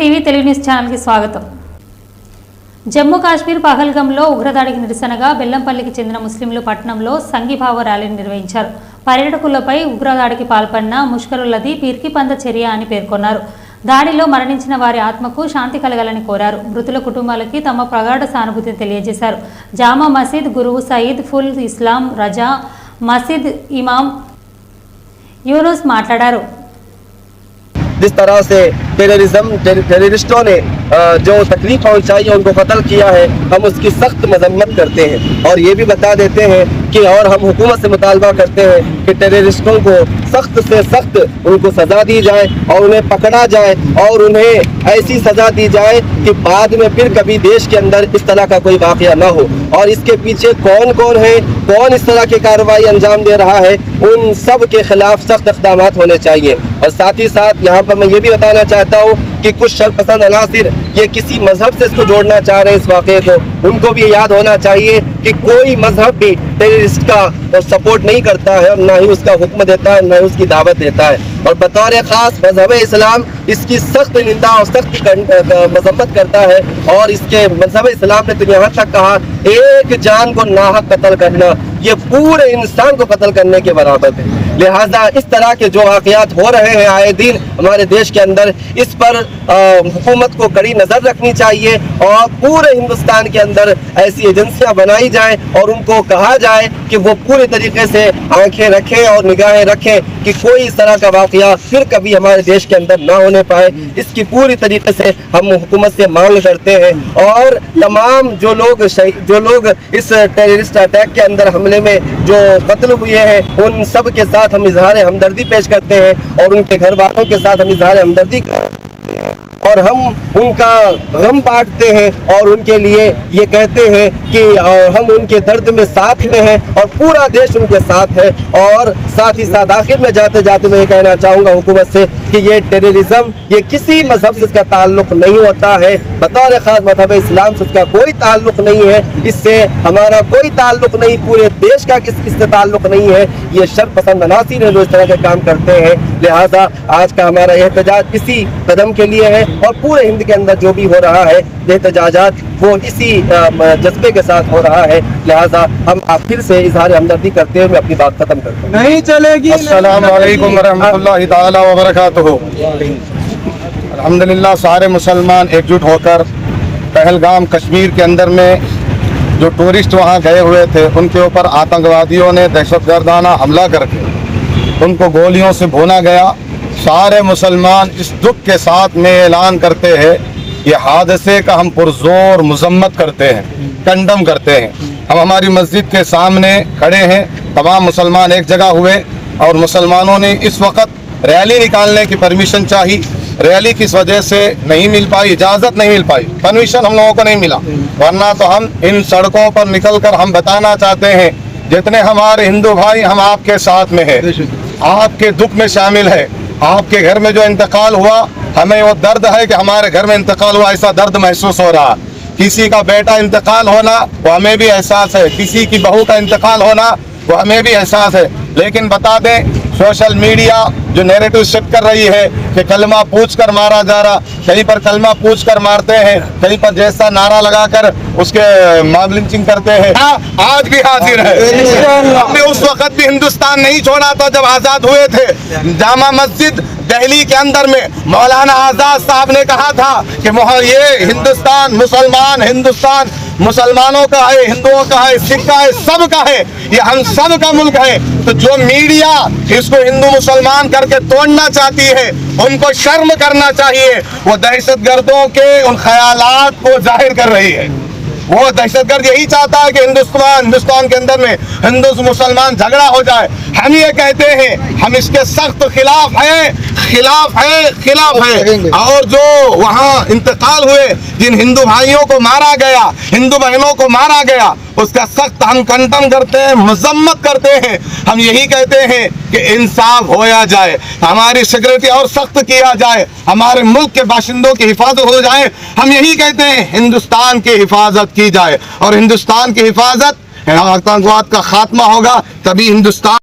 TV Telugu news channel కి స్వాగతం। జమ్మూ కాశ్మీర్ పహల్గంలో ఉగ్రదాడికి నిరసనగా బెల్లంపల్లికి చెందిన ముస్లింలు పట్టణంలో సంఘీభావ ర్యాలీని నిర్వహించారు। పర్యాటకులపై ఉగ్రదాడికి పాల్పడిన ముష్కరులది పీర్కిపంద చర్య అని పేర్కొన్నారు। దాడిలో మరణించిన వారి ఆత్మకు శాంతి కలగాలని కోరారు। మృతుల కుటుంబాలకి తమ ప్రగాఢ సానుభూతిని తెలియజేశారు। జామా మసీద్ గురువు సయీద్ ఫుల్ ఇస్లాం రజా మసీద్ ఇమాం యూనుస్ మాట్లాడారు। जिस तरह से टेररिस्टों ने जो तकलीफ पहुंचाई है, उनको कत्ल किया है, हम उसकी सख्त मजम्मत करते हैं और ये भी बता देते हैं कि और हम हुकूमत से मुतालबा करते हैं कि टेररिस्टों को सख्त से सख्त उनको सज़ा दी जाए और उन्हें पकड़ा जाए और उन्हें ऐसी सज़ा दी जाए कि बाद में फिर कभी देश के अंदर इस तरह का कोई वाक़या ना हो। और इसके पीछे कौन कौन है, कौन इस तरह की कार्रवाई अंजाम दे रहा है, उन सब के खिलाफ सख्त इक़दाम होने चाहिए। और साथ ही साथ यहाँ पर मैं ये भी बताना चाहता हूँ कि कुछ शरपसंद अनासिर ये किसी मजहब से इसको जोड़ना चाह रहे हैं इस वाक़े को, उनको भी याद होना चाहिए कि कोई मजहब भी टेररिस्ट का सपोर्ट नहीं करता है और ना ही उसका हुक्म देता है, ना ही उसकी दावत देता है। और बतौर ख़ास मजहब इस्लाम इसकी सख्त निंदा और सख्त मजम्मत करता है और इसके मजहब इस्लाम ने तो यहाँ तक कहा एक जान को नाहक कत्ल करना ये पूरे इंसान को कत्ल करने के बराबर है। लिहाजा इस तरह के जो वाक़यात हो रहे हैं आए दिन हमारे देश के अंदर, इस पर हुकूमत को कड़ी नज़र रखनी चाहिए और पूरे हिंदुस्तान के अंदर ऐसी एजेंसियां बनाई जाएं और उनको कहा जाए कि वो पूरे तरीके से आंखें रखें और निगाहें रखें कि कोई इस तरह का वाक़या फिर कभी हमारे देश के अंदर ना होने पाए। इसकी पूरी तरीके से हम हुकूमत से मांग करते हैं और तमाम जो लोग इस टेररिस्ट अटैक के अंदर हमले में जो कत्ल हुए हैं उन सब के साथ हम इजहार हमदर्दी पेश करते हैं और उनके घर वालों के साथ हम इजहार हमदर्दी और हम उनका गम बांटते हैं और उनके लिए ये कहते हैं कि हम उनके दर्द में साथ में हैं और पूरा देश उनके साथ है। और साथ ही साथ आखिर में जाते जाते मैं ये कहना चाहूँगा हुकूमत से कि ये टेररिज्म ये किसी मजहब से इसका ताल्लुक नहीं होता है, बतौर ख़ास मजहब इस्लाम से इसका कोई ताल्लुक नहीं है, इससे हमारा कोई ताल्लुक नहीं, पूरे देश का इससे ताल्लुक नहीं है। ये शरपसंद अनासिर है जो इस तरह के काम करते हैं। लिहाजा आज का हमारा एहतजाज इसी कदम के लिए है और पूरे हिंद के अंदर जो भी हो रहा है एहतजाजात वो इसी जज्बे के साथ हो रहा है। लिहाजा हम फिर से इजहार हमदर्दी करते हुए अपनी बात खत्म करते हैं। नहीं चलेगी। अस्सलाम वालेकुम रहमतुल्लाहि ताला व बरकातुहू। अल्हम्दुलिल्लाह सारे मुसलमान एकजुट होकर पहलगाम कश्मीर के अंदर में जो टूरिस्ट वहाँ गए हुए थे उनके ऊपर आतंकवादियों ने दहशतगर्दाना हमला करके उनको गोलियों से भूना गया। सारे मुसलमान इस दुख के साथ में ऐलान करते हैं ये हादसे का हम पुरजोर मजम्मत करते हैं, कंडम करते हैं। हम हमारी मस्जिद के सामने खड़े हैं, तमाम मुसलमान एक जगह हुए और मुसलमानों ने इस वक्त रैली निकालने की परमिशन चाहिए। रैली किस वजह से नहीं मिल पाई, इजाज़त नहीं मिल पाई, परमिशन हम लोगों को नहीं मिला, वरना तो हम इन सड़कों पर निकल कर हम बताना चाहते हैं जितने हमारे हिंदू भाई हम आपके साथ में है, आपके दुख में शामिल है। आपके घर में जो इंतकाल हुआ हमें वो दर्द है कि हमारे घर में इंतकाल हुआ, ऐसा दर्द महसूस हो रहा। किसी का बेटा इंतकाल होना वो हमें भी एहसास है, किसी की बहू का इंतकाल होना वो हमें भी एहसास है। लेकिन बता दें सोशल मीडिया जो नैरेटिव सेट कर रही है कि कलमा पूछ कर मारा जा रहा, कहीं पर कलमा पूछ कर मारते हैं, कहीं पर जैसा नारा लगाकर उसके लिंचिंग करते हैं। आज भी हाजिर है। हमने उस वक्त भी हिंदुस्तान नहीं छोड़ा था जब आजाद हुए थे। जामा मस्जिद दिल्ली के अंदर में मौलाना आजाद साहब ने कहा था कि ये हिंदुस्तान हिंदुस्तान मुसलमानों का है, हिंदुओं का है, सिख का है, सब का है, ये हम सब का मुल्क है। तो जो मीडिया इसको हिंदू मुसलमान करके तोड़ना चाहती है उनको शर्म करना चाहिए। वो दहशतगर्दों के उन ख्यालात को जाहिर कर रही है। वो दहशतगर्द यही चाहता है कि हिंदुस्तान के अंदर में हिंदू मुसलमान झगड़ा हो जाए। हम ये कहते हैं हम इसके सख्त खिलाफ हैं। और जो वहाँ इंतकाल हुए, जिन हिंदू भाइयों को मारा गया, हिंदू बहनों को मारा गया, उसका सख्त हम कंडम करते हैं, मजम्मत करते हैं। हम यही कहते हैं कि इंसाफ होया जाए, हमारी सिक्योरिटी और सख्त किया जाए, हमारे मुल्क के बाशिंदों की हिफाजत हो जाए। हम यही कहते हैं हिंदुस्तान की हिफाजत की जाए और हिंदुस्तान की हिफाजत आतंकवाद का खात्मा होगा, तभी हिंदुस्तान